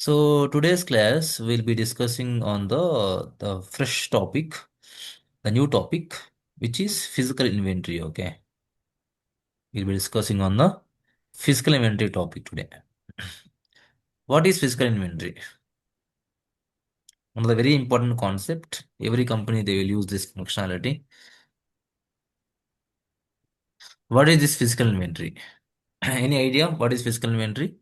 So today's class we'll be discussing on the fresh topic, the new topic, which is physical inventory. Okay, we'll be discussing on the physical inventory topic today. What is physical inventory? One of the very important concept. Every company they will use this functionality. What is this physical inventory? Any idea what is physical inventory?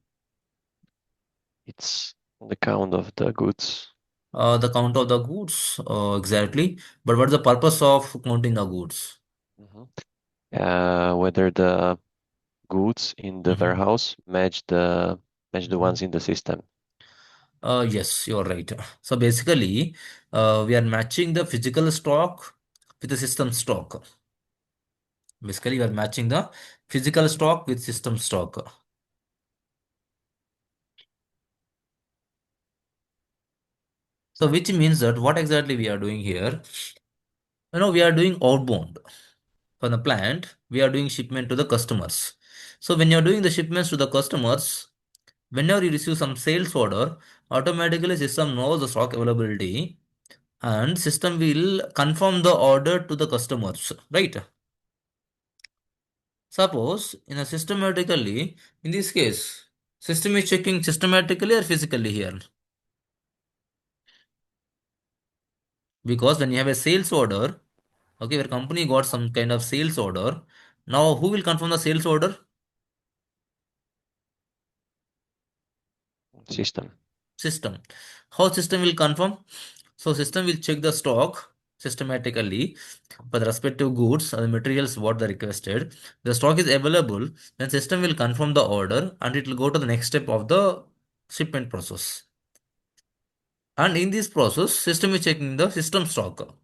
It's the count of the goods. The count of the goods, exactly. But what's the purpose of counting the goods? Mhm. Whether the goods in the Mhm. warehouse match the ones in the system. Yes, you're right. So basically, we are matching the physical stock with the system stock. Basically, we are matching the physical stock with system stock. So which means that what exactly we are doing here? We are doing outbound from the plant. We are doing shipment to the customers. So when you're doing the shipments to the customers, whenever you receive some sales order, automatically system knows the stock availability and system will confirm the order to the customers, right? Suppose in a systematically, in this case, system is checking systematically or physically here. Because when you have a sales order, okay, your company got some kind of sales order. Now, who will confirm the sales order? System. System. How system will confirm? So system will check the stock systematically for the respective goods or the materials what they requested. The stock is available, then system will confirm the order and it will go to the next step of the shipment process. And in this process, system is checking the system stock.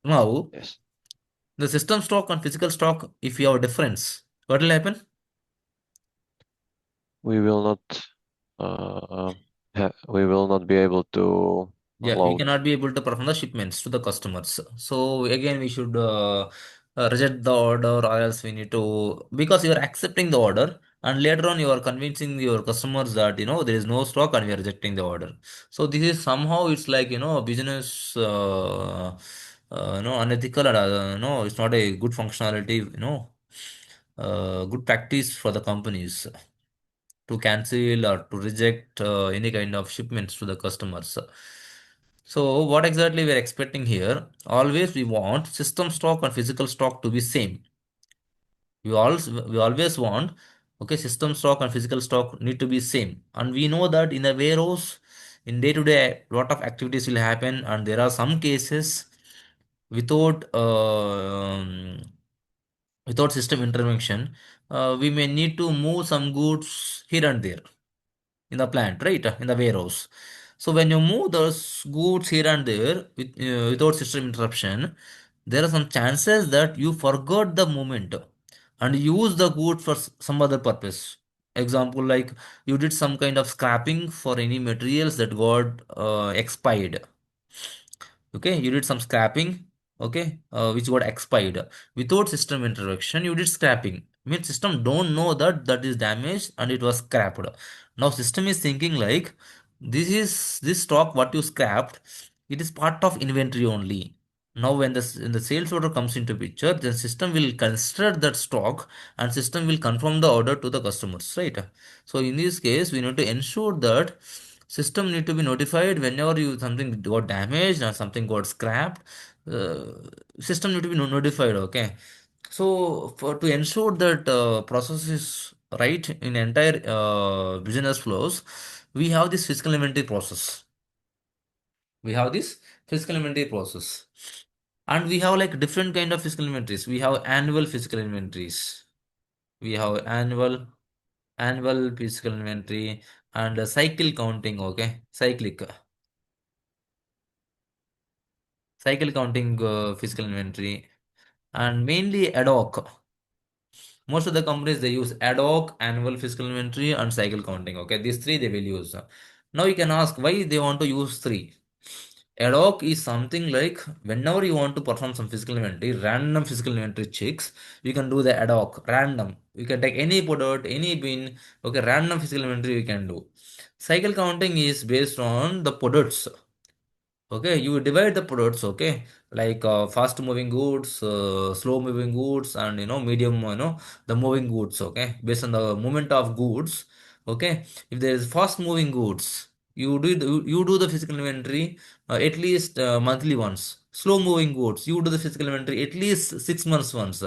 Now, Yes. the system stock and physical stock, if you have a difference, what will happen? We will not uh, we will not be able to Yeah, we unload. cannot be able to perform the shipments to the customers. So again, we should reject the order, or else we need to, because you are accepting the order, and later on you are convincing your customers that there is no stock and we are rejecting the order. So this is somehow it's like business unethical, and no, it's not a good functionality. Good practice for the companies to cancel or to reject any kind of shipments to the customers. So what exactly we are expecting here? Always we want system stock and physical stock to be same. We always want, okay, system stock and physical stock need to be same. And we know that in the warehouse, in day to day, lot of activities will happen, and there are some cases without without system intervention, we may need to move some goods here and there in the plant, right? In the warehouse. So when you move those goods here and there without system interruption, there are some chances that you forgot the movement and use the goods for some other purpose. Example, like you did some kind of scrapping for any materials that got expired. Okay, you did some scrapping, okay, which got expired. Without system interaction, you did scrapping. Means system don't know that that is damaged and it was scrapped. Now system is thinking like this stock what you scrapped, it is part of inventory only. Now when the sales order comes into picture, then system will consider that stock and system will confirm the order to the customers, right? So in this case, we need to ensure that system need to be notified whenever you something got damaged or something got scrapped. uh, System need to be notified, okay. So for to ensure that process is right in entire business flows, we have this physical inventory process. We have this physical inventory process, and we have like different kind of physical inventories. We have annual physical inventories. We have annual physical inventory and cycle counting, okay, cycle counting physical inventory, and mainly ad hoc. Most of the companies they use ad hoc, annual physical inventory, and cycle counting. Okay, these three they will use. Now you can ask why they want to use three. Ad hoc is something like whenever you want to perform some physical inventory, random physical inventory checks, you can do the ad hoc, random. You can take any product, any bin, okay, random physical inventory you can do. Cycle counting is based on the products. Okay, you divide the products, okay, like fast moving goods, slow moving goods, and medium, the moving goods, okay, based on the movement of goods, okay. If there is fast moving goods, you do the physical inventory at least monthly once. Slow moving goods, you do the physical inventory at least 6 months once,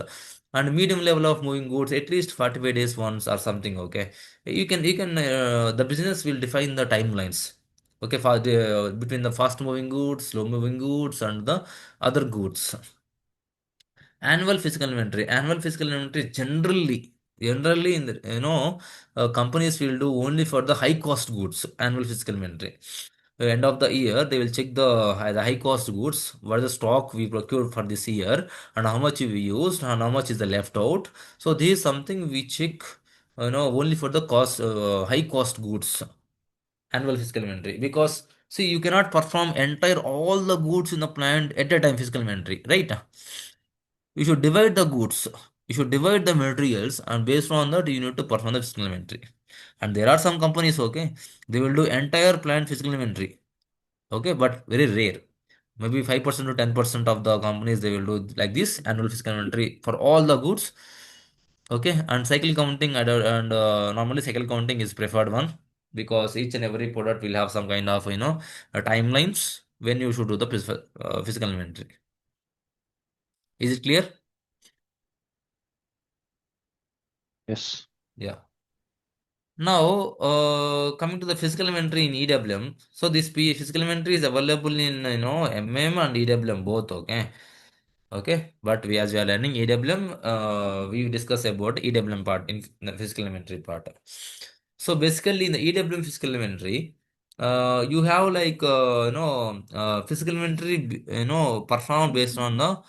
and medium level of moving goods at least 45 days once or something, okay. You can the business will define the timelines. Okay, for the between the fast moving goods, slow moving goods, and the other goods. Annual physical inventory. Annual physical inventory generally in the companies will do only for the high cost goods. Annual physical inventory. At the end of the year, they will check the high cost goods, what is the stock we procured for this year, and how much we used, and how much is the left out. So this is something we check, only for the high cost goods. Annual physical inventory, because see, you cannot perform entire all the goods in the plant at a time physical inventory, right? You should divide the goods, you should divide the materials, and based on that you need to perform the physical inventory. And there are some companies, okay, they will do entire plant physical inventory, okay, but very rare. Maybe 5% to 10% of the companies they will do like this annual physical inventory for all the goods. Okay, and cycle counting, and normally cycle counting is preferred one, because each and every product will have some kind of timelines when you should do the physical inventory. Is it clear? Yes. Yeah. Now, coming to the physical inventory in EWM. So this physical inventory is available in MM and EWM both. Okay. Okay, but as we are learning EWM, we discuss about EWM part in the physical inventory part. So basically, in the EWM physical inventory, you have like physical inventory, performed based on the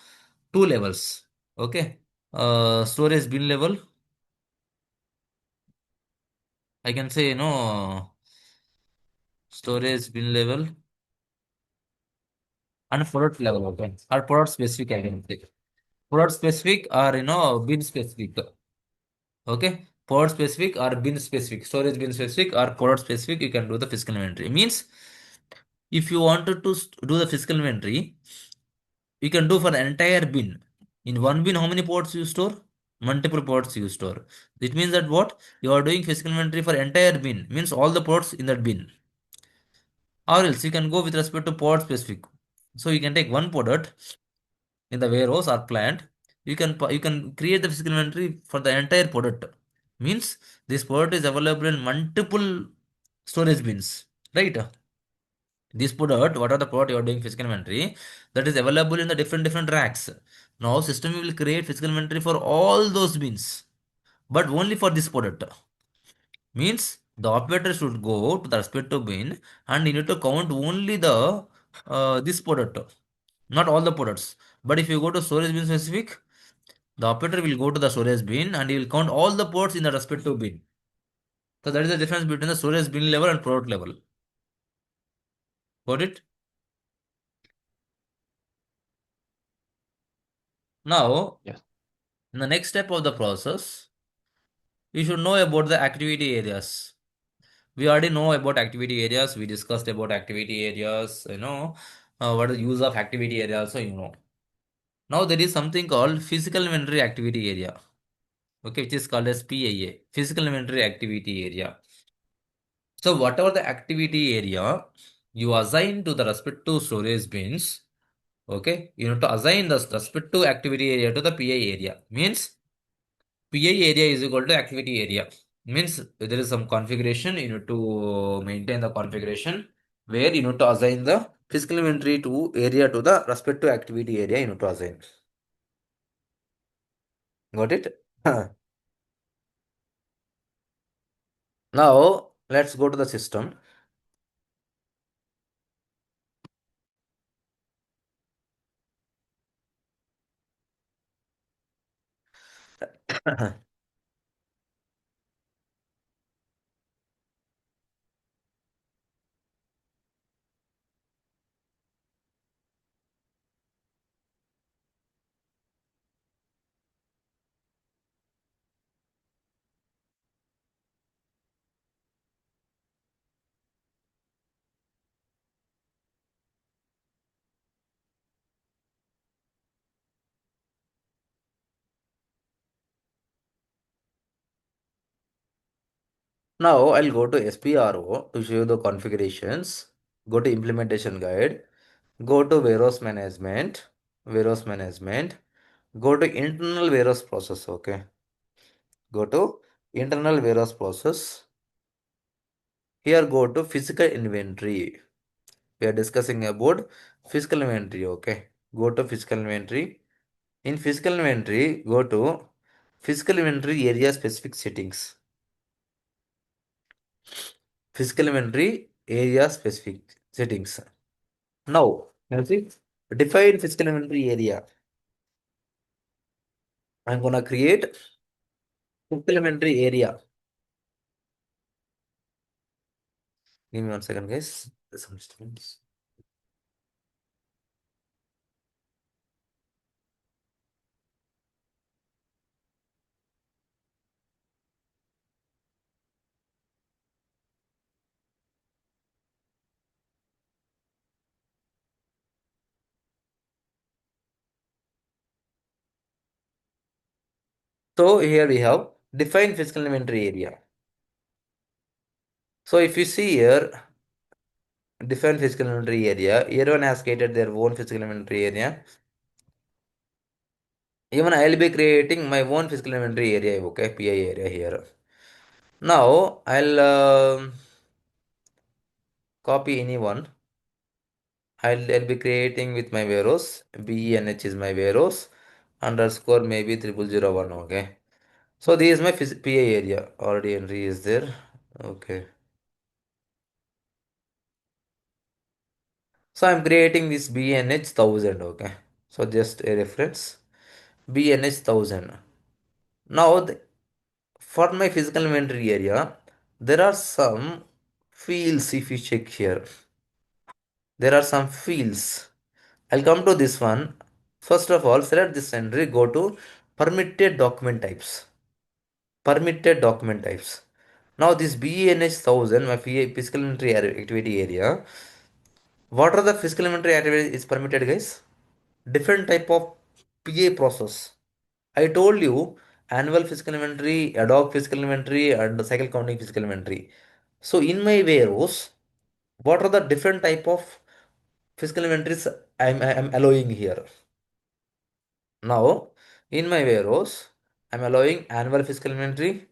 two levels. Okay, storage bin level. I can say storage bin level and product level. Okay, or product specific. I can say product specific or bin specific. Okay, pod specific or bin specific, storage bin specific or pod specific, you can do the physical inventory. Means if you wanted to do the physical inventory, you can do for the entire bin. In one bin, how many pods you store? Multiple pods you store. It means that what you are doing physical inventory for entire bin means all the pods in that bin. Or else you can go with respect to pod specific. So you can take one product in the warehouse or plant. You can create the physical inventory for the entire product. Means this product is available in multiple storage bins, right? This product, what are the product you are doing physical inventory, that is available in the different racks. Now system will create physical inventory for all those bins, but only for this product. Means the operator should go to the respective bin, and you need to count only the this product, not all the products. But if you go to storage bin specific, the operator will go to the storage bin and he will count all the ports in the respective bin. So that is the difference between the storage bin level and product level. Got it? Now, Yes. in the next step of the process, you should know about the activity areas. We already know about activity areas. We discussed about activity areas. What is the use of activity area also, Now there is something called physical inventory activity area. Okay, which is called as PIA, physical inventory activity area. So whatever the activity area you assign to the respective storage bins, okay, you need to assign the respective activity area to the PI area. Means PI area is equal to activity area. Means there is some configuration, you need to maintain the configuration where you need to assign the physical inventory to area to the respective activity area you need to assign. Got it? Now let's go to the system. Now I'll go to SPRO to show you the configurations. Go to implementation guide. Go to warehouse management. Go to internal warehouse process. Okay. Go to internal warehouse process. Here go to physical inventory. We are discussing about physical inventory. Okay. Go to physical inventory. In physical inventory, go to physical inventory area specific settings. Physical inventory area specific settings. Now, you see, define physical inventory area. I'm gonna create physical inventory area. Give me 1 second, guys. There's some disturbance. So here we have define physical inventory area. So if you see here, define physical inventory area, everyone has created their own physical inventory area. Even I'll be creating my own physical inventory area, okay, PI area here. Now I'll copy anyone. I'll be creating with my warehouse. BENH is my warehouse. Underscore maybe 0001. Okay. So this is my PI area. Already entry is there. Okay. So I'm creating this BNH 1000. Okay. So just a reference. BNH 1000. Now for my physical inventory area, there are some fields if you check here. There are some fields. I'll come to this one. First of all, select this entry, go to permitted document types. Permitted document types. Now this BENH 1000, my physical inventory activity area. What are the physical inventory activity is permitted, guys? Different type of PA process. I told you annual physical inventory, ad hoc physical inventory, and cycle counting physical inventory. So in my warehouse, what are the different type of physical inventories I'm allowing here? Now, in my warehouse, I'm allowing annual physical inventory,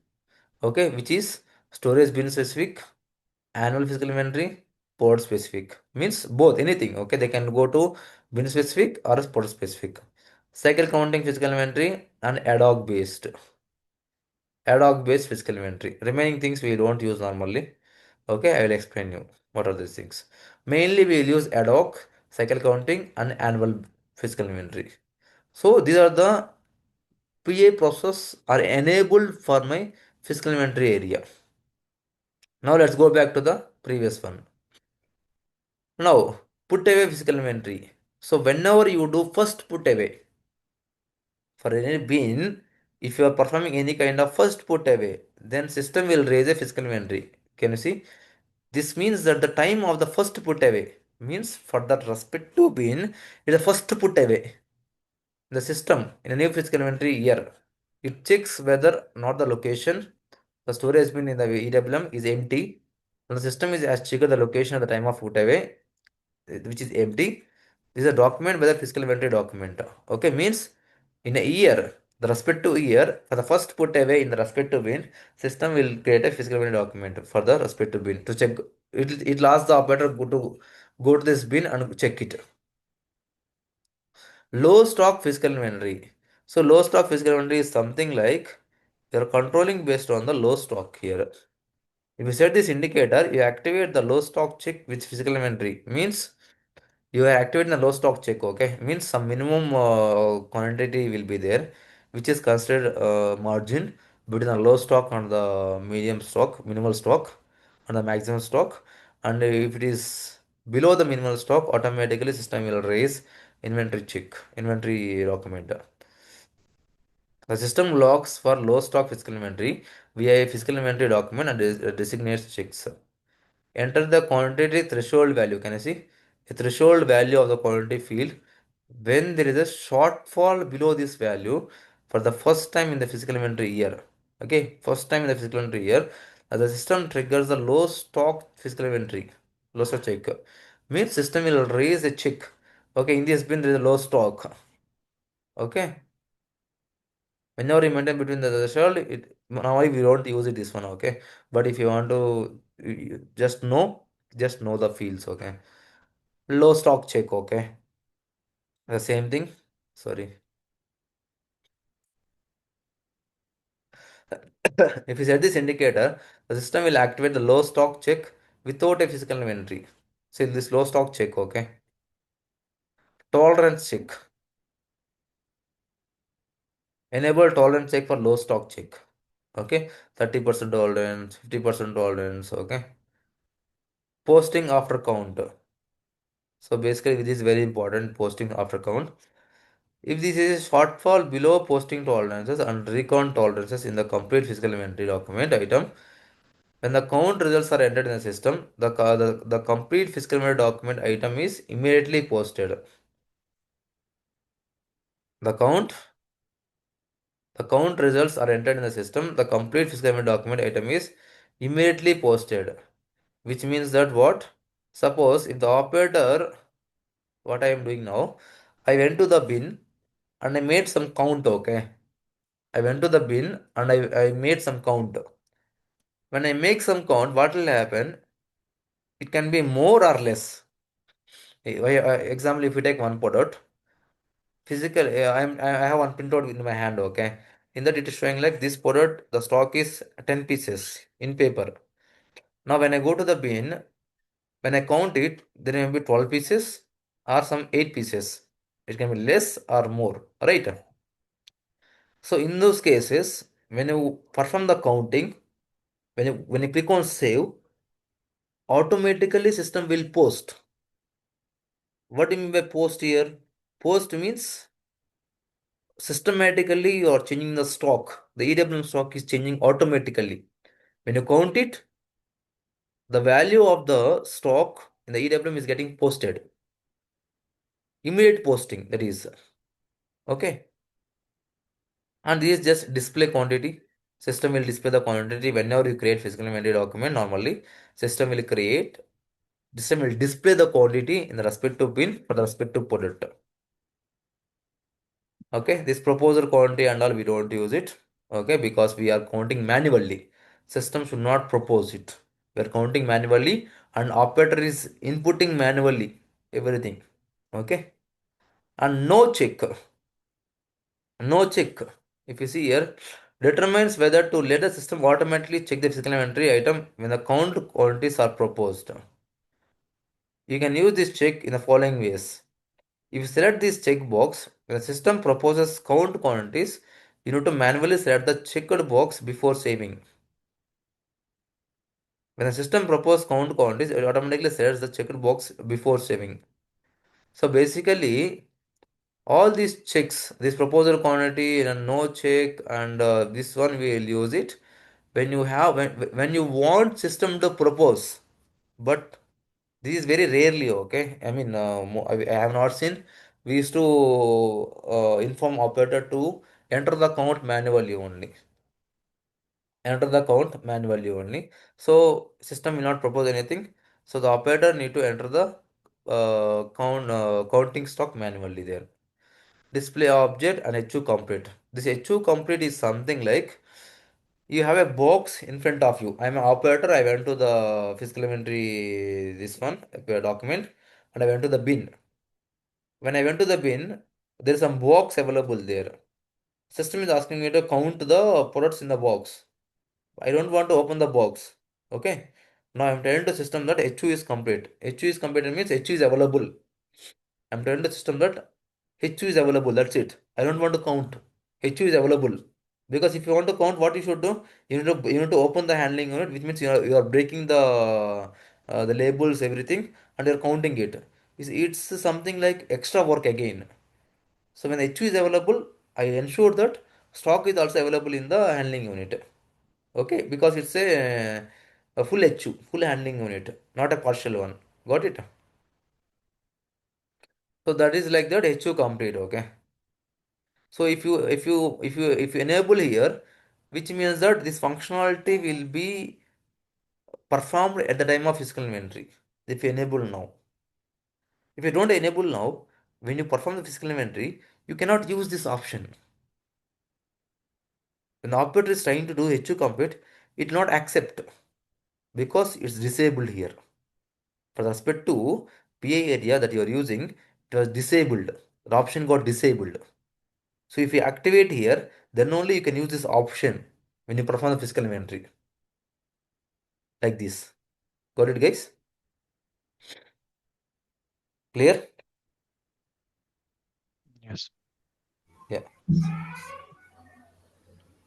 okay, which is storage bin specific, annual physical inventory, pod specific. Means both, anything, okay, they can go to bin specific or pod specific. Cycle counting physical inventory and ad hoc based physical inventory. Remaining things we don't use normally. Okay, I will explain you what are these things. Mainly we will use ad hoc, cycle counting, and annual physical inventory. So these are the PA process are enabled for my physical inventory area. Now let's go back to the previous one. Now put away physical inventory. So whenever you do first put away for any bin, if you are performing any kind of first put away, then system will raise a physical inventory. Can you see? This means that the time of the first put away means for that respective bin is the first put away. The system in a new physical inventory year, it checks whether not the location, the storage bin in the EWM is empty, and the system is has triggered the location at the time of put away, which is empty. This is a document whether physical inventory document. Okay, means in a year, the respective year, for the first put away in the respective bin, system will create a physical inventory document for the respective bin to check. It asks the operator go to this bin and check it. Low stock physical inventory. So low stock physical inventory is something like you're controlling based on the low stock here. If you set this indicator, you activate the low stock check with physical inventory. Means you are activating the low stock check, okay? Means some minimum quantity will be there, which is considered margin between the low stock and the medium stock, minimal stock, and the maximum stock. And if it is below the minimal stock, automatically system will raise inventory check, inventory document. The system logs for low stock physical inventory via a physical inventory document and designates checks. Enter the quantity threshold value. Can you see? A threshold value of the quantity field. When there is a shortfall below this value for the first time in the physical inventory year. Okay, first time in the physical inventory year, The system triggers the low stock physical inventory. Low stock check. Means system will raise a check. Okay, in this bin there is a low stock. Okay. Whenever you maintain between the threshold, normally we don't use it this one, okay. But if you want to just know the fields, okay. Low stock check, okay. The same thing. Sorry. If you set this indicator, the system will activate the low stock check without a physical inventory. See this low stock check, okay. Tolerance check. Enable tolerance check for low stock check. Okay. 30% tolerance, 50% tolerance, okay. Posting after count. So basically, this is very important posting after count. If this is shortfall below posting tolerances and recount tolerances in the complete physical inventory document item, when the count results are entered in the system, the complete physical inventory document item is immediately posted. The count the count results are entered in the system, the complete physical inventory document item is immediately posted. Which means that what? Suppose if the operator, what I am doing now, I went to the bin and I made some count, okay. I went to the bin and I made some count. When I make some count, what will happen? It can be more or less. Example, if you take one product, physical, I have one printout in my hand, okay. In that it is showing like this product, the stock is 10 pieces in paper. Now when I go to the bin, when I count it, there may be 12 pieces or some 8 pieces. It can be less or more, right? So in those cases, when you perform the counting, when you click on save, automatically system will post. What do you mean by post here? Post means systematically you are changing the stock. The EWM stock is changing automatically. When you count it, the value of the stock in the EWM is getting posted. Immediate posting, that is. Okay. And this is just display quantity. System will display the quantity whenever you create physical inventory document. Normally, system will display the quantity in the respective bin for the respective product. Okay, this proposal quantity and all we don't use it. Okay, because we are counting manually. System should not propose it. We are counting manually and operator is inputting manually everything. Okay, and no check. No check. If you see here, determines whether to let the system automatically check the physical inventory item when the count quantities are proposed. You can use this check in the following ways. If you select this checkbox, when the system proposes count quantities, you need to manually select the checked box before saving. When the system proposes count quantities, it automatically selects the checked box before saving. So basically, all these checks, this proposal quantity and no check, and this one we will use it when you want system to propose. But this is very rarely, okay. I mean, I have not seen. We used to inform operator to enter the count manually only. Enter the count manually only. So system will not propose anything. So the operator need to enter the counting stock manually there. Display object and HU complete. This HU complete is something like you have a box in front of you. I'm an operator. I went to the physical inventory, this one, document, and I went to the bin. When I went to the bin, there is some box available there. System is asking me to count the products in the box. I don't want to open the box. Okay. Now I'm telling the system that HU is complete. HU is complete means HU is available. I'm telling the system that HU is available. That's it. I don't want to count. HU is available. Because if you want to count, what you should do, you need to open the handling unit, which means you are breaking the labels, everything, and you're counting it. It's something like extra work again. So when HU is available, I ensure that stock is also available in the handling unit. Okay, because it's a full HU, full handling unit, not a partial one. Got it? So that is like that HU complete. Okay. So if you enable here, which means that this functionality will be performed at the time of physical inventory. If you enable now. If you don't enable now, when you perform the physical inventory, you cannot use this option. When the operator is trying to do HU compute, it will not accept because it's disabled here. For respect to PI area that you are using, it was disabled. The option got disabled. So if you activate here, then only you can use this option when you perform the physical inventory. Like this. Got it, guys? Clear? Yes. Yeah.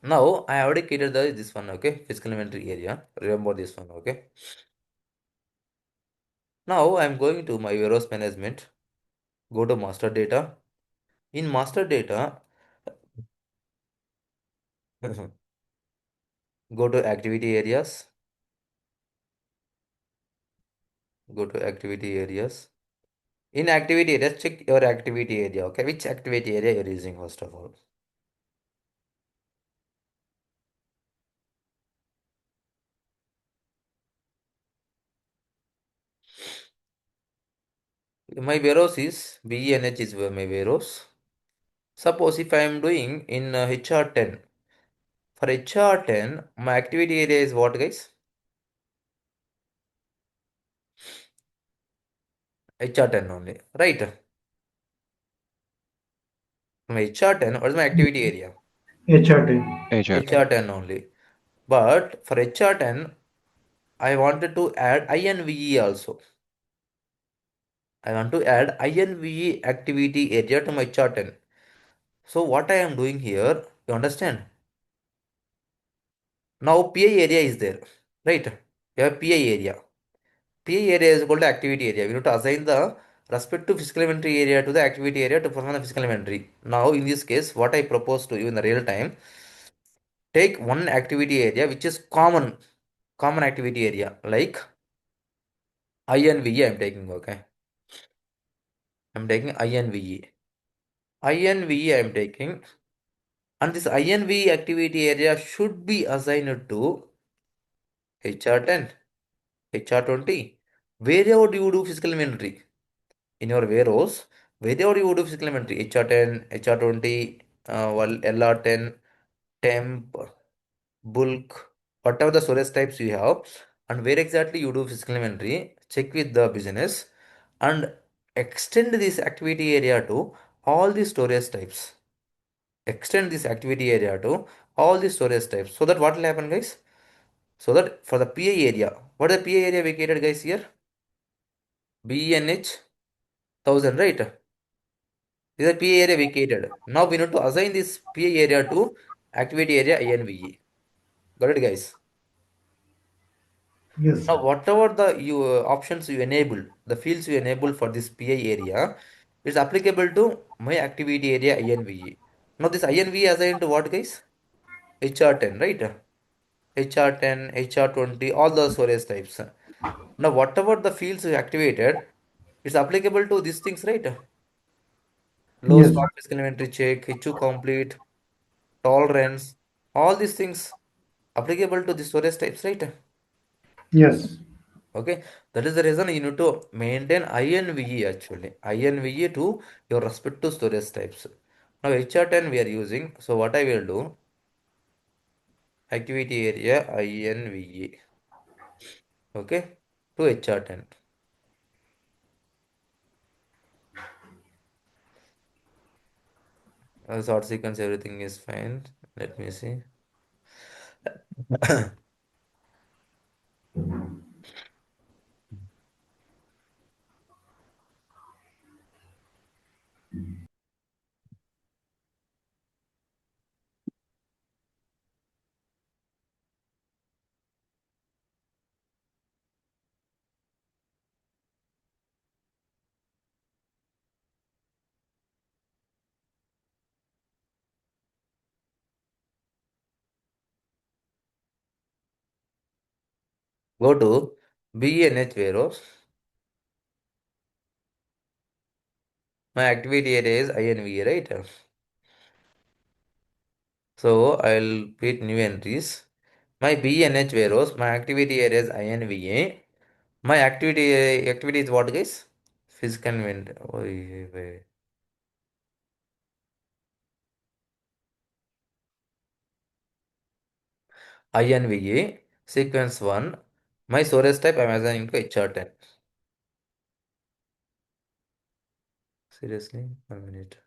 Now I already created this one, okay? Physical inventory area. Remember this one, okay? Now I'm going to my warehouse management. Go to master data. In master data, go to activity areas. Go to activity areas. In activity areas, check your activity area, okay? Which activity area you're using first of all. My warehouse is BENH is my warehouse. Suppose if I am doing in HR10, for HR10, my activity area is what, guys? HR10 only, right? My HR10, what is my activity area? HRT. HR10. HR10 only. But for HR10, I wanted to add INVE also. I want to add INVE activity area to my HR10. So what I am doing here, you understand? Now PI area is there, right? You have PI area. PI area is equal to activity area. We need to assign the respective physical inventory area to the activity area to perform the physical inventory. Now in this case, what I propose to you in the real time, take one activity area which is common activity area like INVE I'm taking, okay? I'm taking INVE. INVE I'm taking, and this INVE activity area should be assigned to HR10, HR20. Wherever you do physical inventory in your warehouse, wherever you do physical inventory, HR10, HR20, LR10, temp, bulk, whatever the storage types you have, and where exactly you do physical inventory, check with the business and extend this activity area to all the storage types. Extend this activity area to all the storage types. So that what will happen, guys? So that for the PI area, what is the PI area vacated, guys, here? BNH 1000, right? This is the PI area vacated. Now we need to assign this PI area to activity area INVE. Got it, guys? Yes. Now, whatever the options you enable, the fields you enable for this PI area is applicable to my activity area INVE. Now, this INVE assigned to what, guys? HR10, right? HR10, HR20, all the storage types. Now, whatever the fields you activated, it's applicable to these things, right? Low Yes. stock physical inventory check, HU complete, tolerance, all these things applicable to the storage types, right? Yes. Okay, that is the reason you need to maintain INVE actually. INVE to your respective storage types. Now HR10 we are using. So what I will do, activity area INVE. Okay, to HR10. Sort sequence, everything is fine. Let me see. Go to BNH warehouse. My activity area is INVE, right? So I'll create new entries. My BNH warehouse, my activity area is INVA. My activity is what, guys? Physical inventory. INVA sequence 1. My storage type I'm assigning to HR10. Seriously? 1 minute.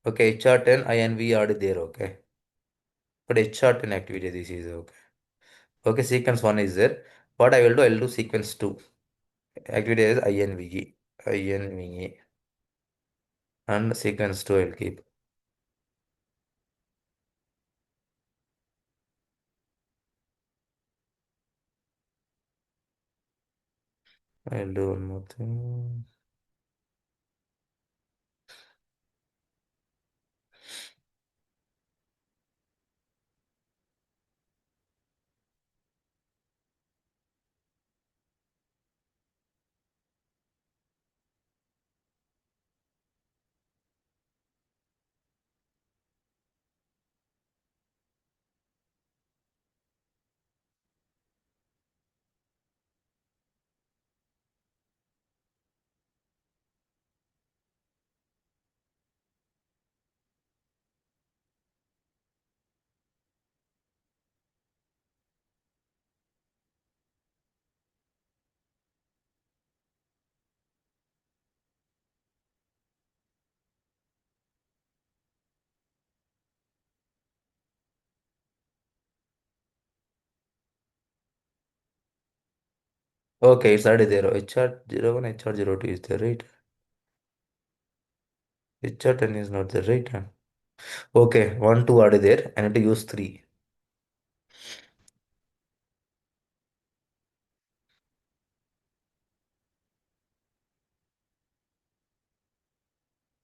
Okay, HR10 INV already there, okay. But HR10 activity this is okay. Okay, sequence 1 is there. What I will do, I will do sequence 2. Activity is INVA. And sequence 2 I will keep. I will do one more thing. Okay, it's already there. HR01, HR02 is there, right? HR10 is not there, right? Okay, 1, 2 already there. I need to use 3.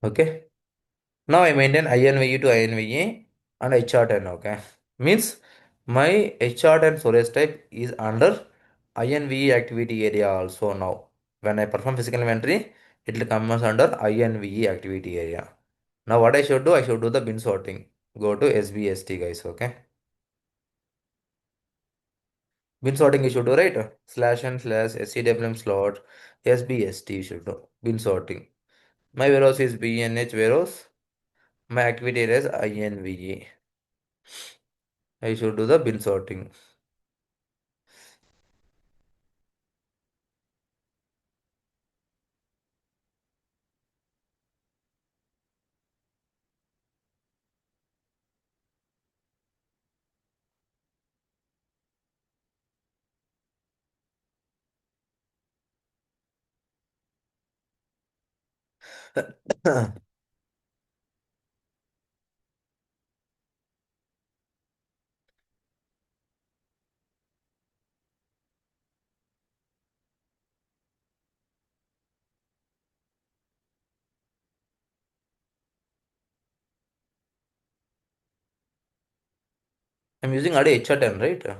Okay. Now I maintain INVU to INVA and HR10, okay. Means my HR10 storage type is under INVE activity area also now. When I perform physical inventory, it will come as under INVE activity area. Now what I should do? I should do the bin sorting. Go to SBST, guys, okay. Bin sorting you should do, right? Slash and slash SCWM slot SBST you should do. Bin sorting. My warehouse is BNH warehouse. My activity area is INVE. I should do the bin sorting. I'm using already HR10, right?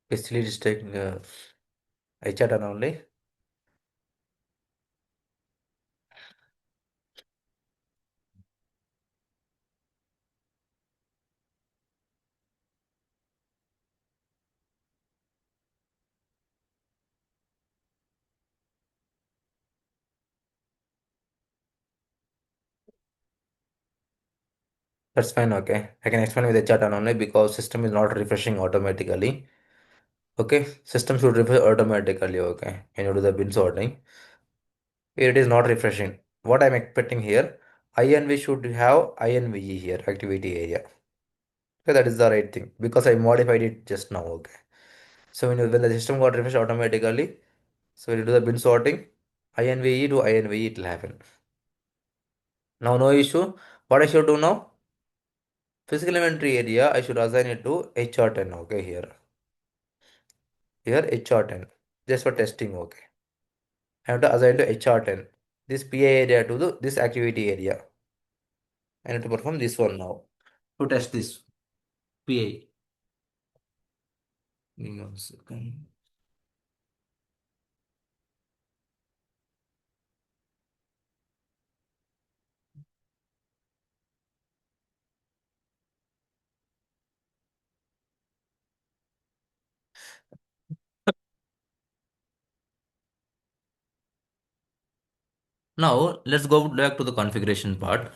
Basically, it is taking HR done only. That's fine, okay. I can explain with HR done only because system is not refreshing automatically. Okay, system should refresh automatically, okay. When you do the bin sorting. Here it is not refreshing. What I'm expecting here, INV should have INVE here, activity area. Okay, that is the right thing because I modified it just now, okay. So when the system got refreshed automatically, so when you do the bin sorting, INVE to INVE it will happen. Now no issue. What I should do now? Physical inventory area, I should assign it to HR10, okay, here. Here HR10. Just for testing, okay. I have to assign to HR10. This PA area to this activity area. I need to perform this one now. To test this PA. Give me 1 second. Now let's go back to the configuration part.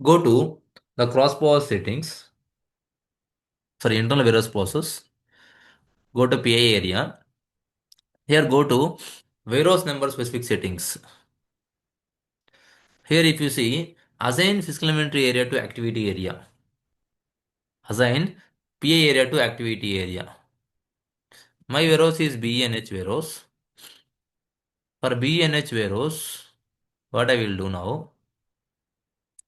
Go to the cross pause settings. Sorry, internal warehouse process. Go to PA area. Here go to warehouse number specific settings. Here if you see assign physical inventory area to activity area. Assign PA area to activity area. My warehouse is BNH warehouse. For BNH warehouse, what I will do now?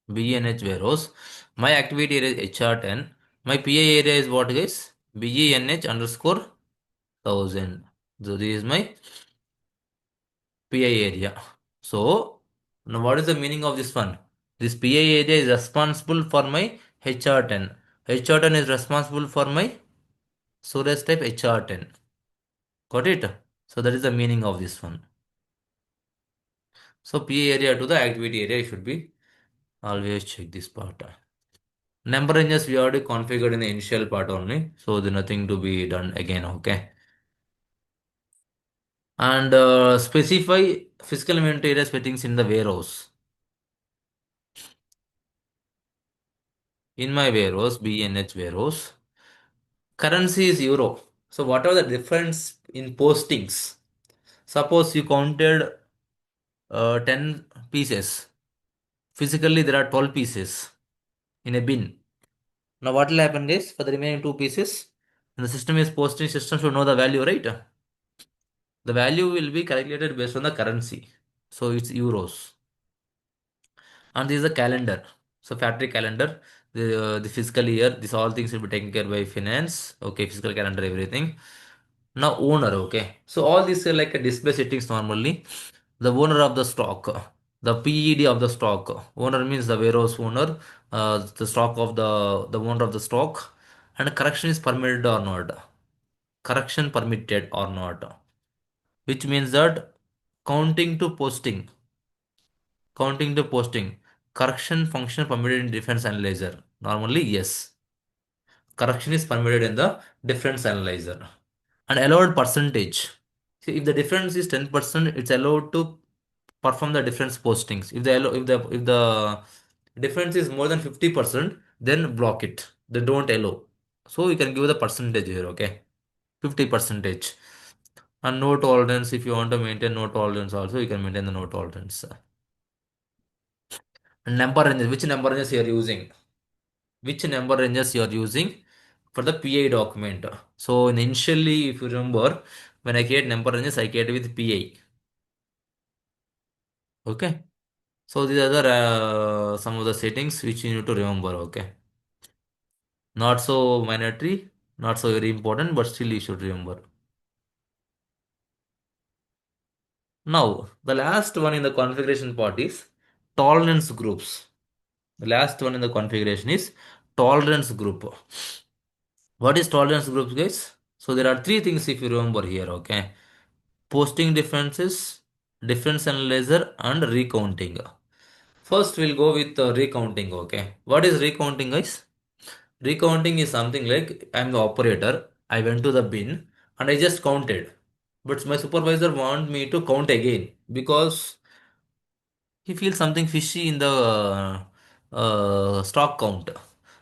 BNH warehouse. My activity area is HR10. My PA area is what guys? BENH underscore 1000. So this is my PA area. So now what is the meaning of this one? This PA area is responsible for my HR10. HR10 is responsible for my source type HR10. Got it? So that is the meaning of this one. So PA area to the activity area should be always check this part. Number ranges we already configured in the initial part only. So there's nothing to be done again. Okay. And specify physical inventory area settings in the warehouse. In my warehouse, BNH warehouse, currency is euro. So whatever the difference in postings, suppose you counted 10 pieces. Physically, there are 12 pieces in a bin. Now what will happen is for the remaining two pieces, when the system is posting, system should know the value, right? The value will be calculated based on the currency. So it's euros. And this is the calendar. So factory calendar, the fiscal year, this all things will be taken care by finance. Okay, fiscal calendar, everything. Now owner, okay. So all these are like a display settings normally. The owner of the stock, the PED of the stock. Owner means the warehouse owner, the stock of the owner of the stock, and correction is permitted or not. Correction permitted or not, which means that counting to posting, counting to posting, correction function permitted in difference analyzer. Normally, yes. Correction is permitted in the difference analyzer. And allowed percentage. See, if the difference is 10%, it's allowed to perform the difference postings. If the difference is more than 50%, then block it. They don't allow. So you can give the percentage here, okay? 50 percentage. And no tolerance, if you want to maintain no tolerance also, you can maintain the no tolerance. And number ranges, which number ranges you are using? Which number ranges you are using for the PI document? So initially, if you remember, when I create number ranges, I create with PI. Okay. So these are the some of the settings which you need to remember. Okay. Not so mandatory, not so very important, but still you should remember. Now, the last one in the configuration part is tolerance groups. The last one in the configuration is tolerance group. What is tolerance groups, guys? So there are three things if you remember here, okay? Posting differences, difference analyzer, and recounting. First, we'll go with recounting, okay? What is recounting, guys? Recounting is something like I'm the operator, I went to the bin and I just counted. But my supervisor want me to count again because he feels something fishy in the stock count.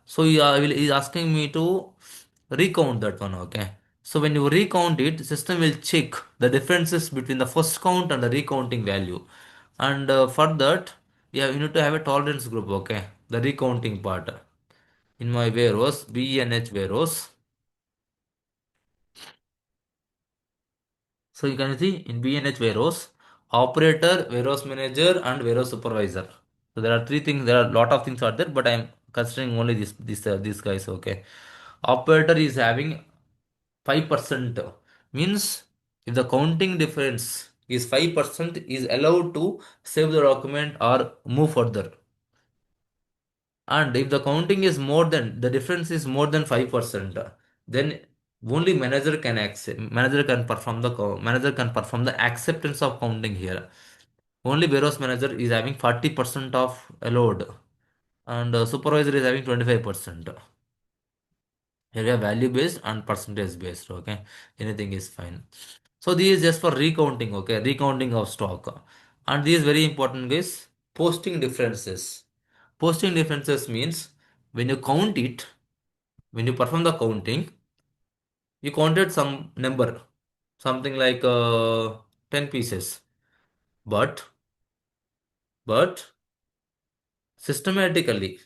So he's asking me to recount that one, okay? So when you recount it, system will check the differences between the first count and the recounting value. And for that, yeah, you need to have a tolerance group, okay? The recounting part. In my warehouse, BNH warehouse. So you can see in BNH warehouse, operator, warehouse manager, and warehouse supervisor. So there are three things. There are a lot of things are there, but I'm considering only these guys. Okay, operator is having 5%. Means if the counting difference is 5%, is allowed to save the document or move further. And if the counting is more than the difference is more than 5%, then only manager can accept, manager can perform the acceptance of counting here. Only warehouse manager is having 40% of allowed, and supervisor is having 25%. Here we have value based and percentage based. Okay, anything is fine. So this is just for recounting. Okay, recounting of stock, and this is very important, guys. Posting differences. Posting differences means when you count it, when you perform the counting, you counted some number, something like 10 pieces, but but systematically,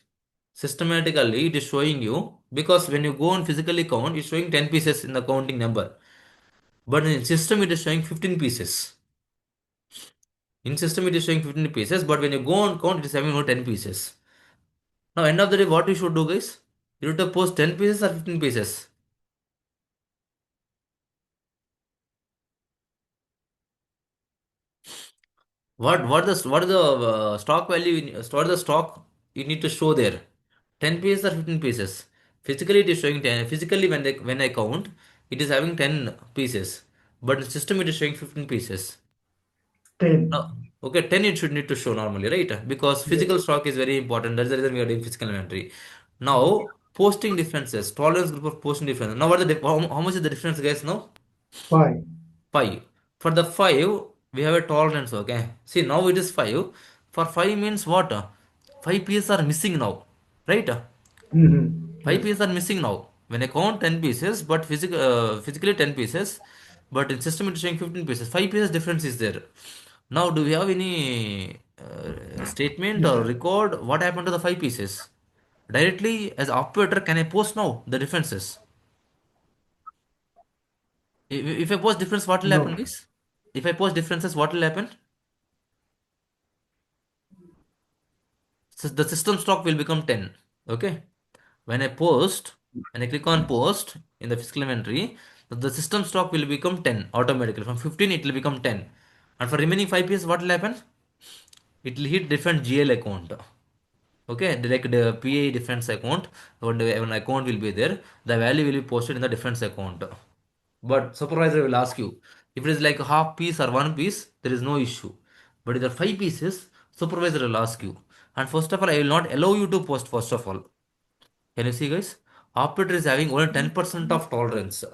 systematically it is showing you because when you go and physically count, it's showing 10 pieces in the counting number, but in system it is showing 15 pieces. In system it is showing 15 pieces, but when you go and count, it is having only 10 pieces. Now, end of the day, what you should do, guys? You need to post 10 pieces or 15 pieces. What is the stock value what is the stock you need to show there? 10 pieces or 15 pieces? Physically it is showing 10. Physically when I count, it is having 10 pieces. But the system it is showing 15 pieces. 10. No. Okay, 10 it should need to show normally, right? Because physical Yes. stock is very important. That's the reason we are doing physical inventory. Now, posting differences, tolerance group of posting differences. Now, how much is the difference, guys? Now, 5. 5. For the 5, we have a tolerance, okay? See, now it is 5. For 5 means what? 5 pieces are missing now, right? Five Yes. pieces are missing now. When I count 10 pieces, but physically 10 pieces, but in system it is showing 15 pieces. 5 pieces difference is there. Now, do we have any statement Yes, or sir. record what happened to the 5 pieces? Directly as operator, can I post now the differences? If I post difference, what will happen, No. guys? If I post differences, what will happen? So the system stock will become 10. Okay. When I post, when I click on post in the physical inventory, the system stock will become 10 automatically. From 15, it will become 10. And for remaining 5 pieces, what will happen? It will hit different GL account. Okay, like the PA difference account, when account will be there, the value will be posted in the difference account. But supervisor will ask you, if it is like a half piece or one piece, there is no issue. But if there are 5 pieces, supervisor will ask you. And first of all, I will not allow you to post first of all. Can you see, guys? Operator is having only 10% of tolerance.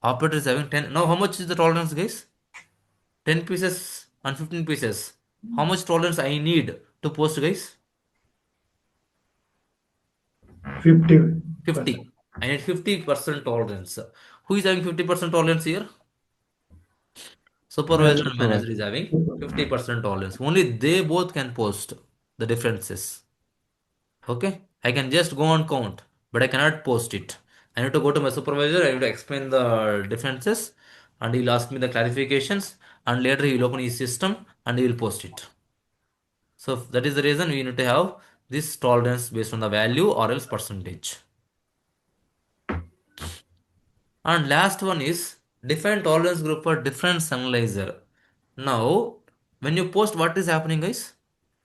Operator is having 10. Now, how much is the tolerance, guys? 10 pieces and 15 pieces. How much tolerance I need to post, guys? 50%. 50. I need 50% tolerance. Who is having 50% tolerance here? Supervisor Manager. and manager is Supervisor. having 50% tolerance. Only they both can post the differences. Okay? I can just go on count, but I cannot post it. I need to go to my supervisor, I need to explain the differences, and he'll ask me the clarifications, and later he will open his system and he will post it. So that is the reason we need to have this tolerance based on the value or else percentage. And last one is define tolerance group for difference analyzer. Now, when you post, what is happening, guys?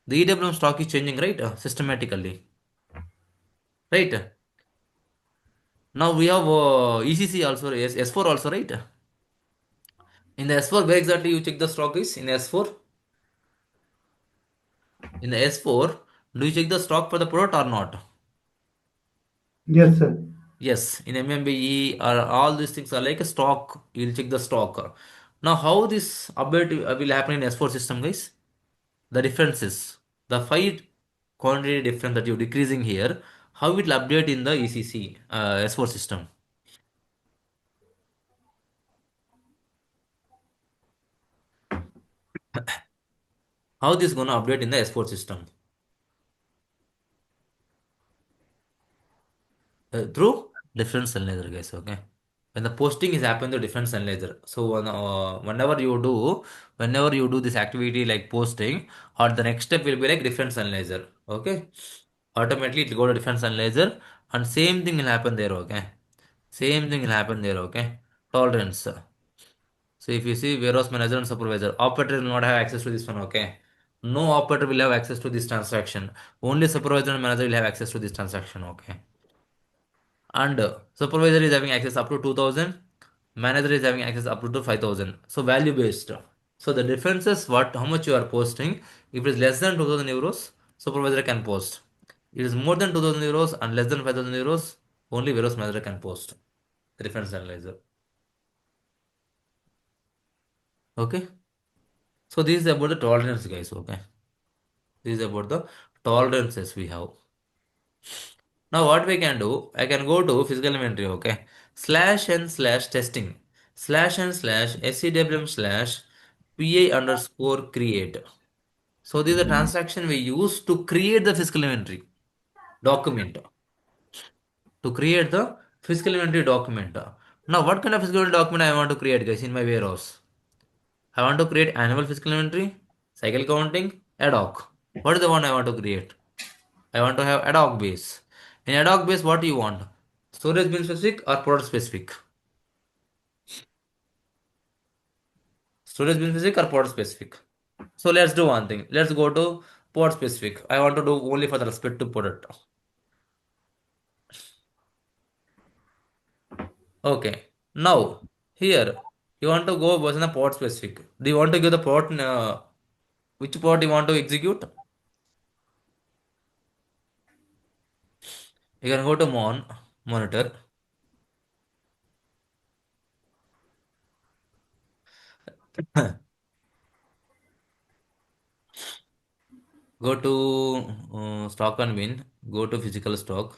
The EWM stock is changing, right? Systematically, right? Now we have ECC also, S4 also, right? In the S4, where exactly you check the stock is? In S4? In the S4, do you check the stock for the product or not? Yes, sir. Yes, in MMBE or all these things are like a stock. You'll check the stock. Now, how this update will happen in S4 system, guys? The differences, the five quantity difference that you're decreasing here, how it will update in the ECC S4 system? How this gonna update in the S4 system? Through difference analyzer, guys. Okay. When the posting is happening to difference analyzer, so whenever you do this activity like posting, or the next step will be like difference analyzer. Okay. Automatically it will go to difference analyzer, and same thing will happen there. Okay. Same thing will happen there. Okay. Tolerance. So if you see warehouse manager and supervisor, operator will not have access to this one. Okay. No operator will have access to this transaction. Only supervisor and manager will have access to this transaction. Okay. And supervisor is having access up to 2000, manager is having access up to 5000. So value based. So the difference is what, how much you are posting. If it is less than 2000 euros, supervisor can post. It is more than 2000 euros and less than 5000 euros, only warehouse manager can post. Reference analyzer. Okay. So this is about the tolerance, guys. Okay. This is about the tolerances we have. Now what we can do, I can go to physical inventory, okay? Slash and slash testing. Slash and slash SEWM slash PA underscore create. So this is the transaction we use to create the physical inventory document. To create the physical inventory document. Now what kind of physical inventory document I want to create, guys, in my warehouse? I want to create annual physical inventory, cycle counting, ad hoc. What is the one I want to create? I want to have ad hoc base. In ad hoc base, what do you want? Storage bin specific or product specific? Storage bin specific or product specific? So let's do one thing. Let's go to pod specific. I want to do only for the respect to product. Okay. Now here you want to go version of pod specific. Do you want to give the pod which pod you want to execute? You can go to monitor. Go to stock and bin. Go to physical stock.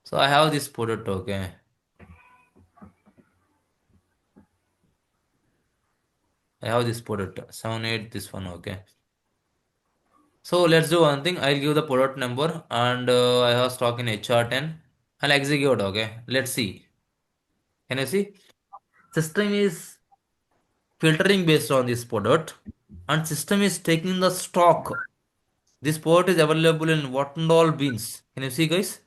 So I have this product. Okay. I have this product 78 this one. Okay. So let's do one thing. I'll give the product number and I have stock in HR10. I'll execute. Okay. Let's see. Can you see? System is filtering based on this product and system is taking the stock. This product is available in what and all bins. Can you see, guys?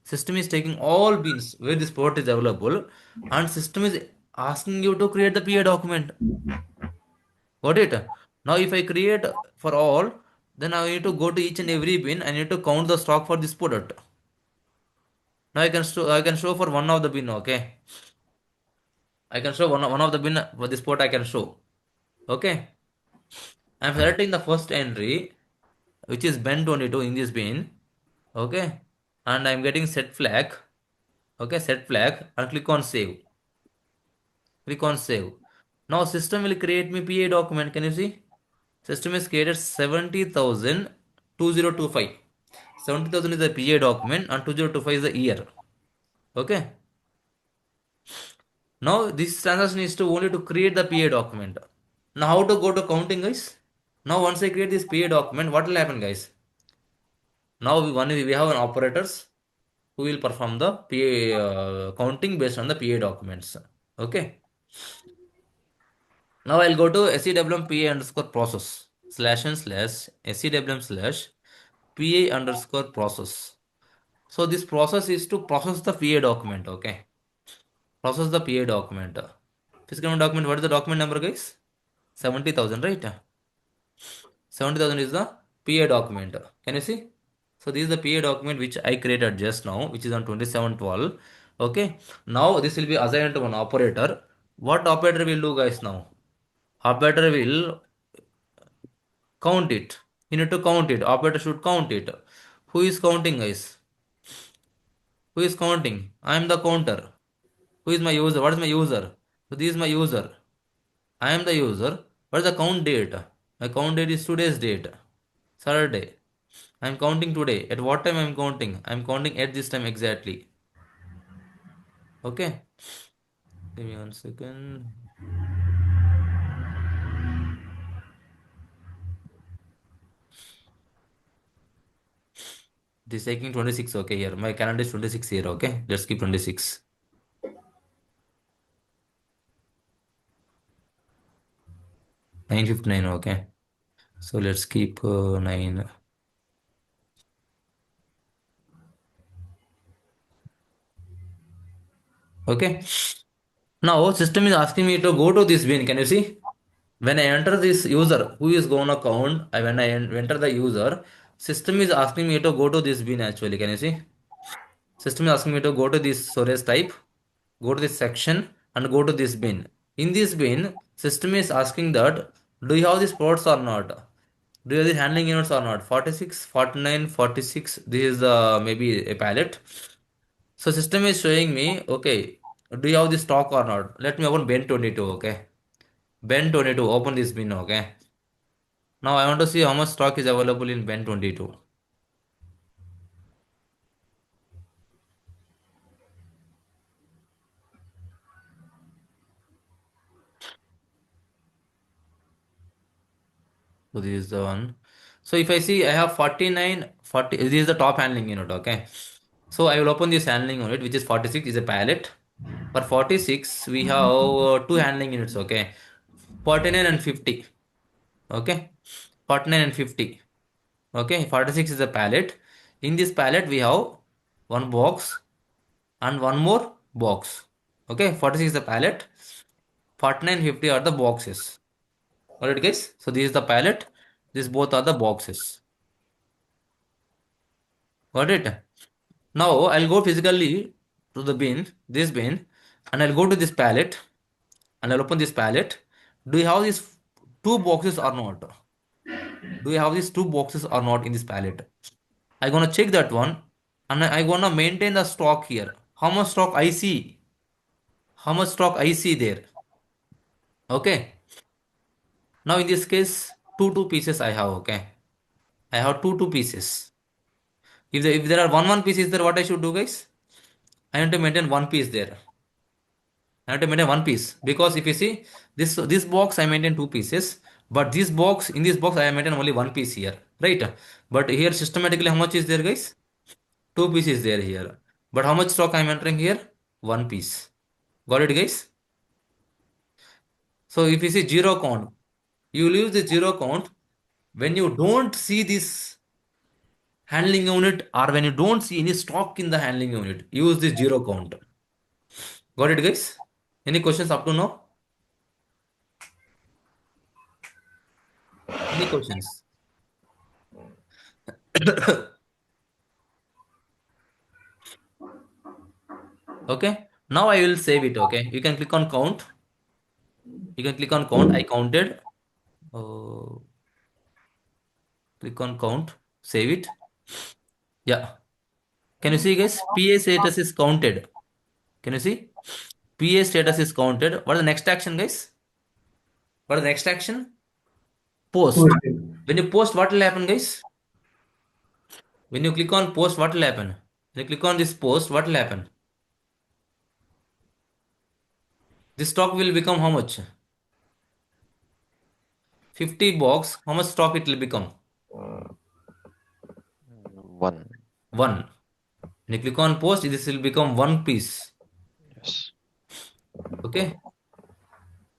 System is taking all bins where this product is available and system is asking you to create the PA document. Got it? Now, if I create for all, then I need to go to each and every bin. I need to count the stock for this product. Now I can show for one of the bin. Okay, I can show one of the bin for this product. I can show. Okay, I'm selecting the first entry, which is bin 22 in this bin. Okay, and I'm getting set flag. Okay, set flag and click on save. Click on save. Now system will create me PA document. Can you see? System is created 70,000 2025. 70,000 is the PA document and 2025 is the year. Okay. Now this transaction is to only to create the PA document. Now how to go to counting, guys? Now once I create this PA document, what will happen, guys? Now we have an operators who will perform the PA counting based on the PA documents. Okay. Now I'll go to SEWM PA underscore process slash and slash SEWM slash PA underscore process. So this process is to process the PA document. Okay. Process the PA document. Physical memory document, what is the document number, guys? 70,000, right? 70,000 is the PA document. Can you see? So this is the PA document which I created just now, which is on 2712. Okay. Now this will be assigned to one operator. What operator will do, guys, now? Operator will count it. You need to count it. Operator should count it. Who is counting, guys? Who is counting? I am the counter. Who is my user? What is my user? So this is my user. I am the user. What is the count date? My count date is today's date. Saturday. I am counting today. At what time I am counting? I am counting at this time exactly. Okay. Give me 1 second. This is taking 26. Okay, here. My calendar is 26 here. Okay. Let's keep 26. 9:59. Okay. So let's keep 9. Okay. Now system is asking me to go to this bin. Can you see? When I enter this user, who is gonna count? When I enter the user, system is asking me to go to this bin actually. Can you see? System is asking me to go to this storage type, go to this section, and go to this bin. In this bin, system is asking that do you have these ports or not? Do you have the handling units or not? 46, 49, 46. This is maybe a pallet. So system is showing me, okay, do you have the stock or not? Let me open bin 22, okay. Bin 22, open this bin, okay. Now I want to see how much stock is available in bin 22. So this is the one. So if I see I have 49, 40, this is the top handling unit, okay. So I will open this handling unit, which is 46 is a pallet. For 46, we have two handling units, okay. 49 and 50, okay. 49 and 50, okay. 46 is a pallet. In this pallet, we have one box and one more box, okay. 46 is the pallet. 49 and 50 are the boxes. Alright, guys. So this is the pallet. These both are the boxes. Got it? Now I'll go physically to the bin, this bin, and I'll go to this pallet and I'll open this pallet. Do you have these two boxes or not? Do you have these two boxes or not in this pallet? I'm gonna check that one and I'm gonna maintain the stock here. How much stock I see? How much stock I see there? Okay. Now in this case, two pieces I have. Okay. I have two pieces. If there are one piece is there, what I should do, guys? I have to maintain one piece there. I have to maintain one piece because if you see this box, I maintain two pieces, but this box in this box I maintain only one piece here, right? But here systematically how much is there, guys? Two pieces there here. But how much stock I am entering here? One piece. Got it, guys? So if you see zero count, you will use the zero count when you don't see this handling unit or when you don't see any stock in the handling unit. Use the zero count. Got it, guys? Any questions up to now? Any questions? Okay. Now I will save it. Okay. You can click on count. You can click on count. I counted. Uh, click on count. Save it. Yeah. Can you see, guys? PA status is counted. Can you see? PA status is counted. What is the next action, guys? What is the next action? Post. Posted. When you post, what will happen, guys? When you click on post, what will happen? When you click on this post, what will happen? This stock will become how much? 50 box. How much stock it will become? One. 1. When you click on post, this will become one piece. Yes. Okay.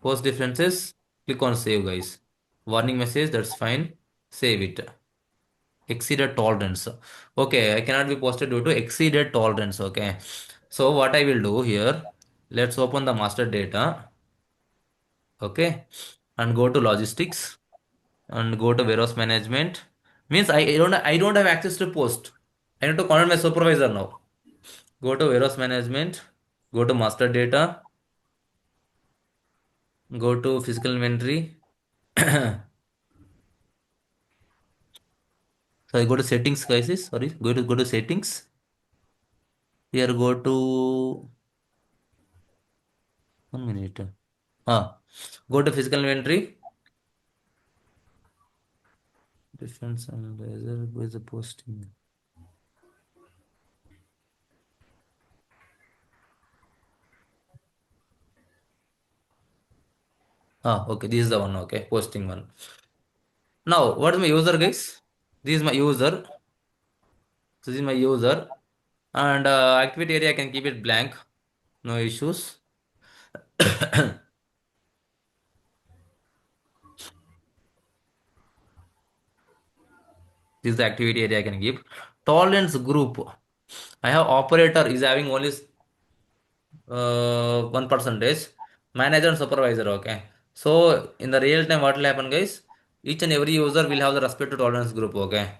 Post differences. Click on save, guys. Warning message. That's fine. Save it. Exceeded tolerance. Okay. I cannot be posted due to exceeded tolerance. Okay. So what I will do here, let's open the master data. Okay, and go to logistics and go to warehouse management. Means I don't have access to post. I need to contact my supervisor now. Go to warehouse management, go to master data, go to physical inventory. Sorry, go to settings, guys. Sorry, go to settings. Here, go to 1 minute. Go to physical inventory. Difference analyzer. Where's the posting? Okay. This is the one. Okay, posting one. Now, what is my user, guys? This is my user. This is my user. And activity area, I can keep it blank. No issues. This is the activity area I can give. Tolerance group. I have operator is having only 1%. Manager and supervisor. Okay. So in the real time, what will happen, guys? Each and every user will have the respective tolerance group. Okay.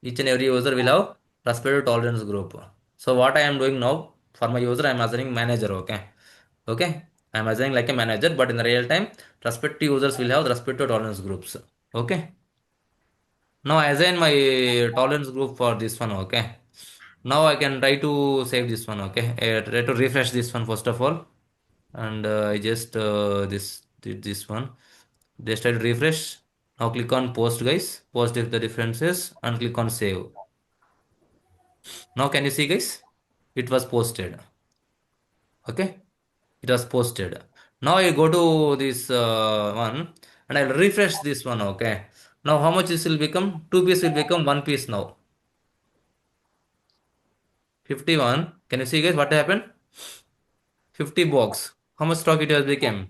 Each and every user will have respective tolerance group. So what I am doing now for my user, I am assigning manager. Okay. Okay. I am assigning like a manager, but in the real time, respective users will have the respective tolerance groups. Okay. Now I assign my tolerance group for this one. Okay. Now I can try to save this one. Okay. I try to refresh this one first of all, and I just this did this one. Just try to refresh. Now click on post, guys. Post if the differences, and click on save. Now can you see, guys? It was posted. Okay. It was posted. Now I go to this one, and I'll refresh this one. Okay. Now how much this will become? Two piece will become one piece now. 51. Can you see, guys, what happened? 50 box. How much stock it has become?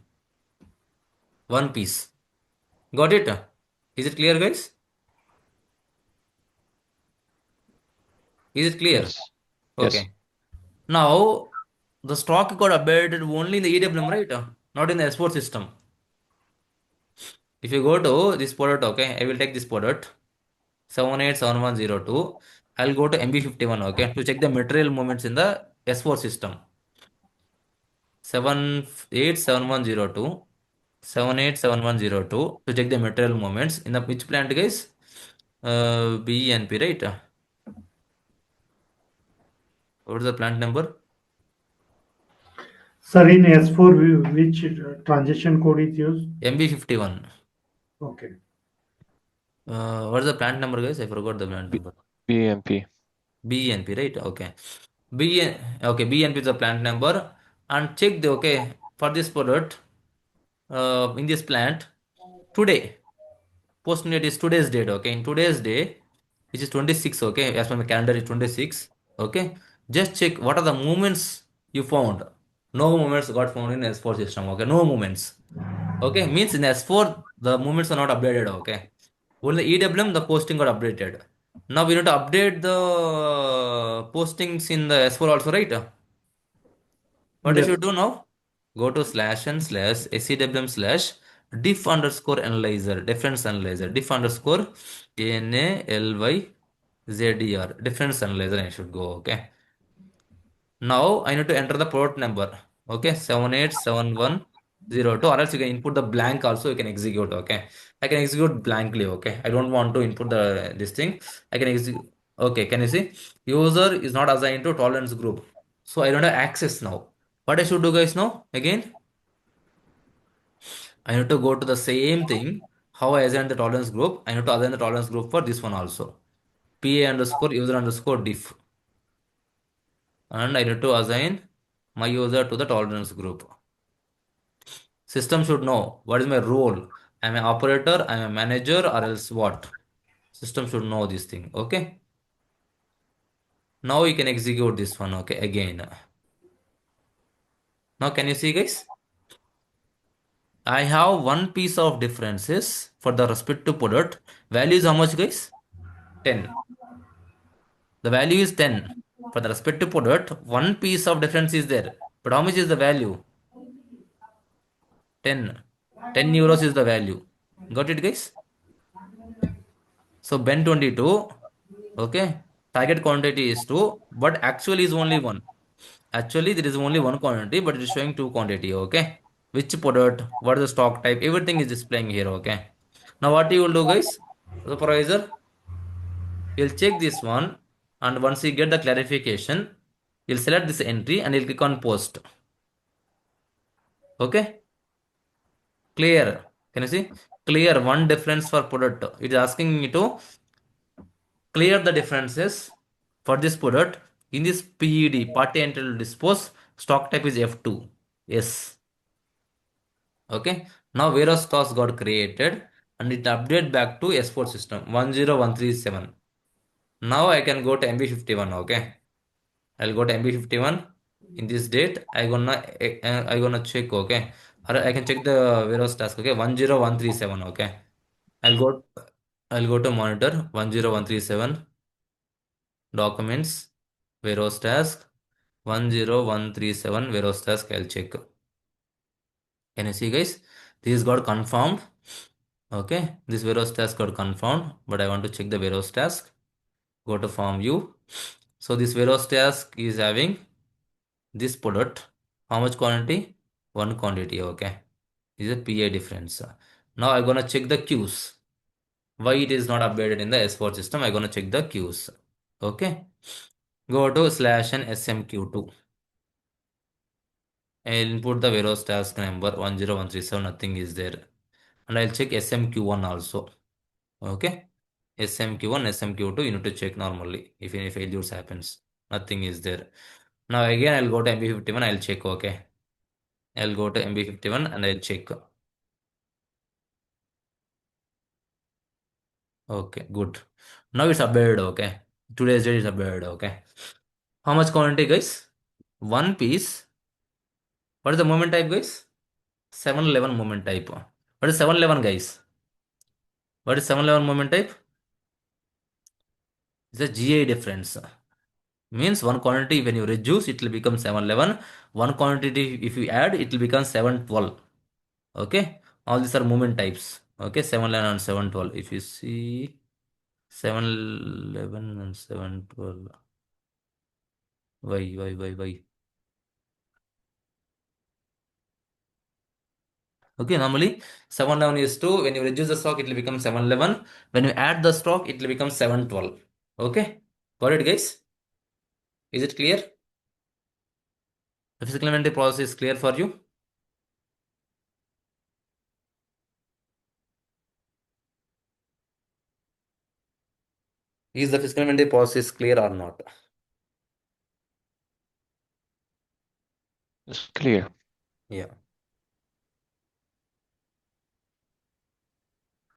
One piece. Got it? Is it clear, guys? Is it clear? Yes. Yes. Okay. Now the stock got updated only in the EWM, right? Not in the S4 system. If you go to this product, okay, I will take this product 787102. I'll go to MB51, okay, to check the material movements in the S4 system. 787102. 787102 to check the material movements in the which plant, guys? B and P, right? What is the plant number? Sir, in S4, which transaction code is used? MB51. Okay. What is the plant number, guys? I forgot the plant B number. BMP. B and P, right? Okay. Okay, B and P is the plant number. And check the, okay, for this product, in this plant, today, posting date is today's date, okay? In today's day, which is 26, okay? As per my calendar is 26, okay? Just check what are the movements you found. No movements got found in S4 system, okay? No movements. Okay, means in S4, the movements are not updated, okay? Only EWM, the posting got updated. Now we need to update the postings in the S4 also, right? What I Yes. should do now? Go to slash and slash SEWM slash diff underscore analyzer, difference analyzer, diff underscore NALYZDR, difference analyzer. I should go. Okay. Now I need to enter the port number. Okay. 787102, or else you can input the blank also. You can execute. Okay. I can execute blankly. Okay. I don't want to input the this thing. I can execute. Okay. Can you see? User is not assigned to tolerance group. So I don't have access now. What I should do, guys, now? Again, I need to go to the same thing. How I assign the tolerance group. I need to assign the tolerance group for this one also. PA underscore user underscore diff. And I need to assign my user to the tolerance group. System should know what is my role. I'm an operator, I'm a manager, or else what? System should know this thing. Okay. Now you can execute this one. Okay. Again. Now can you see, guys? I have one piece of differences for the respective product. Value is how much, guys? 10. The value is 10. For the respective product, one piece of difference is there. But how much is the value? 10. 10 euros is the value. Got it, guys? So Ben 22, okay, target quantity is 2, but actually is only 1. Actually, there is only one quantity, but it is showing two quantity, okay? Which product, what is the stock type, everything is displaying here, okay? Now what you will do, guys? Supervisor, you'll check this one, and once you get the clarification, you'll select this entry and you'll click on post. Okay? Clear. Can you see? Clear one difference for product. It is asking me to clear the differences for this product in this PED, party entitled dispose, stock type is F2. Yes. Okay. Now warehouse cost got created and it update back to S4 system 10137. Now I can go to MB51. Okay. I'll go to MB51 in this date. I gonna check. Okay. Or I can check the warehouse task. Okay. 10137. Okay. I'll go I'll go to monitor 10137 documents warehouse task 10137 warehouse task. I'll check. Can you see, guys? This got confirmed. Okay, this warehouse task got confirmed, but I want to check the warehouse task. Go to form view. So this warehouse task is having this product. How much quantity? One quantity. Okay, this is a PA difference. Now I'm gonna check the queues. Why it is not updated in the S4 system? I'm gonna check the queues. Okay, go to slash and SMQ2. I'll input the warehouse task number 10137. Nothing is there, and I'll check SMQ1 also. Okay. SMQ1, SMQ2, you need to check normally if any failures happens. Nothing is there. Now again I'll go to MB51, I'll check, okay. I'll go to MB51 and I'll check. Okay, good. Now it's updated, okay. Today's date is updated, okay. How much quantity, guys? One piece. What is the moment type, guys? 711 moment type. What is 711, guys? What is 711 moment type? It's a GA difference. Means one quantity when you reduce it will become 711. One quantity if you add it will become 712. Okay, all these are movement types. Okay, 711 and 712. If you see 711 and 712, why? Okay, normally 711 is 2. When you reduce the stock it will become 711. When you add the stock it will become 712. Okay, got it, guys? Is it clear? The physical inventory process is clear for you? Is the physical inventory process clear or not? It's clear. Yeah.